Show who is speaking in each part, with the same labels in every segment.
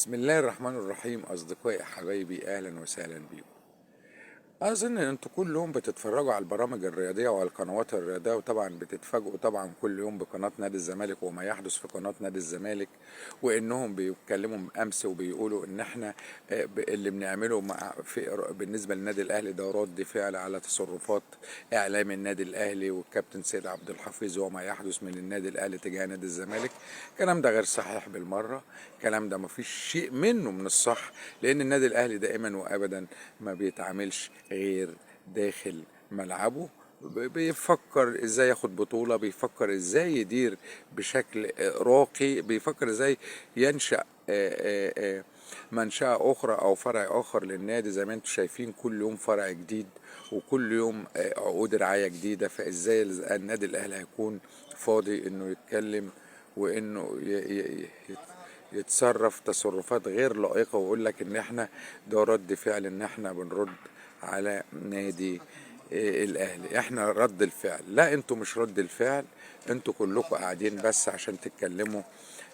Speaker 1: بسم الله الرحمن الرحيم. أصدقائي حبايبي، أهلا وسهلا بيكم. أظن إن أنتوا كل يوم بتتفرجوا على البرامج الرياضية وعلى القنوات الرياضية، وطبعا بتتفاجئوا طبعا كل يوم بقناة نادي الزمالك وما يحدث في قناة نادي الزمالك، وإنهم بيتكلموا أمس وبيقولوا إن إحنا اللي بنعمله بالنسبة للنادي الأهلي ده رد فعل على تصرفات إعلام النادي الأهلي والكابتن سيد عبد الحفيظ وما يحدث من النادي الأهلي تجاه نادي الزمالك. الكلام ده غير صحيح بالمرة. الكلام ده مفيش شيء منه من الصح، لأن النادي الأهلي دائما وأبدا ما بيتعاملش غير داخل ملعبه. بيفكر ازاي ياخد بطولة، بيفكر ازاي يدير بشكل راقي، بيفكر ازاي ينشأ منشأة أخرى أو فرع آخر للنادي. زي ما انتم شايفين كل يوم فرع جديد وكل يوم عقود رعاية جديدة. فازاي النادي الأهلي هيكون فاضي انه يتكلم وانه يتصرف تصرفات غير لائقة ويقول لك ان احنا ده رد فعل، ان احنا بنرد على نادي الاهلي؟ احنا رد الفعل؟ لا، انتوا مش رد الفعل. انتوا كلكم قاعدين بس عشان تتكلموا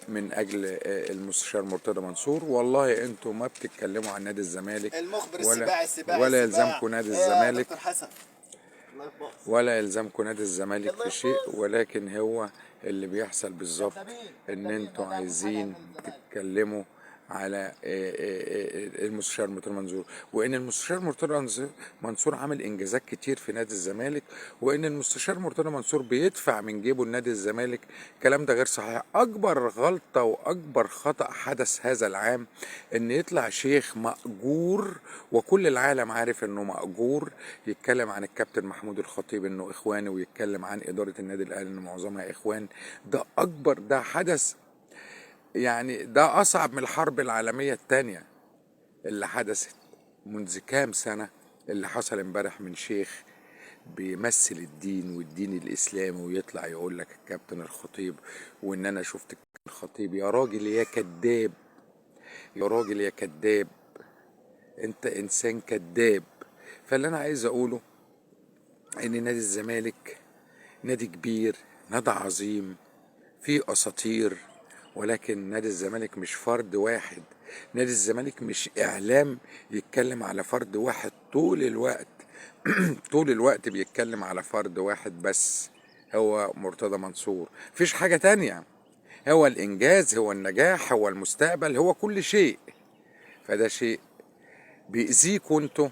Speaker 1: من اجل المستشار مرتضى منصور. والله انتوا ما بتتكلموا عن نادي الزمالك
Speaker 2: المخبر
Speaker 1: ولا
Speaker 2: السباعي
Speaker 1: يلزمكم نادي
Speaker 2: يا
Speaker 1: الزمالك،
Speaker 2: دكتور حسن. الله يبارك.
Speaker 1: ولا يلزمكم نادي الزمالك
Speaker 2: يلا
Speaker 1: في شيء.
Speaker 2: يفوز.
Speaker 1: ولكن هو اللي بيحصل بالظبط ان
Speaker 2: كذابين
Speaker 1: انتوا
Speaker 2: بيضيعوا كل حاجه
Speaker 1: عايزين
Speaker 2: عند الزمالك.
Speaker 1: تتكلموا على المستشار مرتضى منصور، وان المستشار مرتضى منصور عامل انجازات كتير في نادي الزمالك، وان المستشار مرتضى منصور بيدفع من جيبه لنادي الزمالك. الكلام ده غير صحيح. اكبر غلطة واكبر خطأ حدث هذا العام ان يطلع شيخ مأجور وكل العالم عارف انه مأجور يتكلم عن الكابتن محمود الخطيب انه اخواني، ويتكلم عن ادارة النادي الاهلي ان معظمها اخوان. ده حدث، يعني ده أصعب من الحرب العالمية التانية اللي حدثت منذ كام سنة. اللي حصل امبارح من شيخ بيمثل الدين والدين الإسلامي ويطلع يقول لك الكابتن الخطيب وإن أنا شفت الكابتن الخطيب. يا راجل يا كذاب، يا راجل يا كذاب، أنت إنسان كذاب. فاللي أنا عايز أقوله إن نادي الزمالك نادي كبير، نادي عظيم، فيه أساطير، ولكن نادي الزمالك مش فرد واحد. نادي الزمالك مش إعلام يتكلم على فرد واحد طول الوقت. طول الوقت بيتكلم على فرد واحد بس، هو مرتضى منصور. مفيش حاجة تانية. هو الإنجاز، هو النجاح، هو المستقبل، هو كل شيء. فده شيء بيأذيكوا انتوا،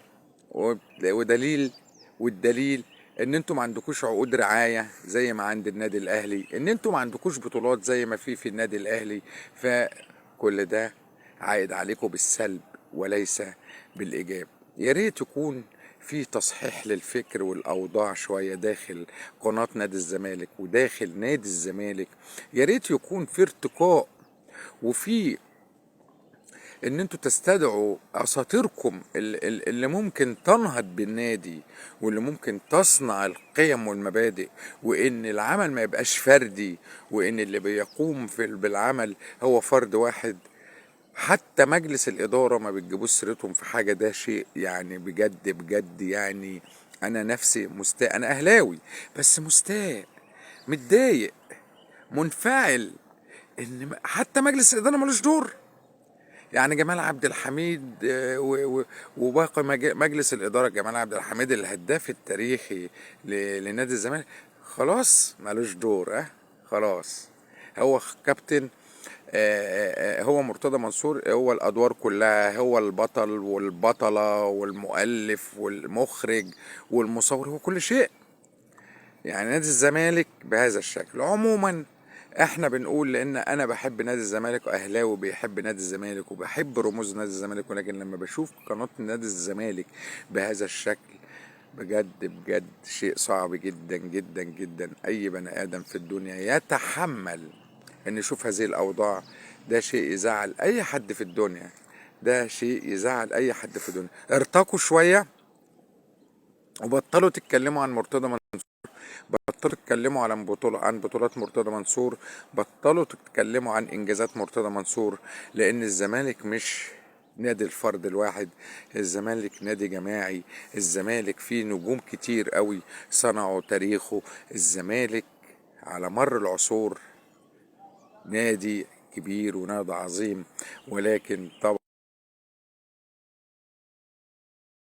Speaker 1: والدليل ان انتوا ما عندكوش عقود رعاية زي ما عند النادي الاهلي، ان انتوا ما عندكوش بطولات زي ما في النادي الاهلي. فكل ده عائد عليكم بالسلب وليس بالايجاب. يا ريت يكون في تصحيح للفكر والاوضاع شوية داخل قناة نادي الزمالك وداخل نادي الزمالك. يا ريت يكون في ارتقاء، وفي ان انتوا تستدعوا اساطيركم اللي ممكن تنهض بالنادي واللي ممكن تصنع القيم والمبادئ، وان العمل ما يبقاش فردي، وان اللي بيقوم بالعمل هو فرد واحد. حتى مجلس الاداره ما بتجيبوش سيرتهم في حاجه. ده شيء يعني بجد بجد. يعني انا نفسي مستاء، انا اهلاوي بس مستاء، متضايق، منفعل ان حتى مجلس الاداره ملوش دور. يعني جمال عبد الحميد وباقي مجلس الإدارة، جمال عبد الحميد الهداف التاريخي لنادي الزمالك، خلاص مالوش دور. خلاص هو كابتن. هو مرتضى منصور هو الأدوار كلها، هو البطل والبطلة والمؤلف والمخرج والمصور، هو كل شيء. يعني نادي الزمالك بهذا الشكل. عموما احنا بنقول لان انا بحب نادي الزمالك واهلاوي بيحب نادي الزمالك وبحب رموز نادي الزمالك، ولكن لما بشوف قناة نادي الزمالك بهذا الشكل بجد بجد شيء صعب جدا جدا جدا. اي بني ادم في الدنيا يتحمل ان يشوف هذه الاوضاع. ده شيء يزعل اي حد في الدنيا، ده شيء يزعل اي حد في الدنيا. ارتقوا شوية وبطلوا تتكلموا عن مرتضى منصور، بطلوا تتكلموا عن بطولات مرتضى منصور، بطلوا تتكلموا عن انجازات مرتضى منصور. لان الزمالك مش نادي الفرد الواحد، الزمالك نادي جماعي. الزمالك فيه نجوم كتير قوي صنعوا تاريخه. الزمالك على مر العصور نادي كبير ونادي عظيم، ولكن طبعا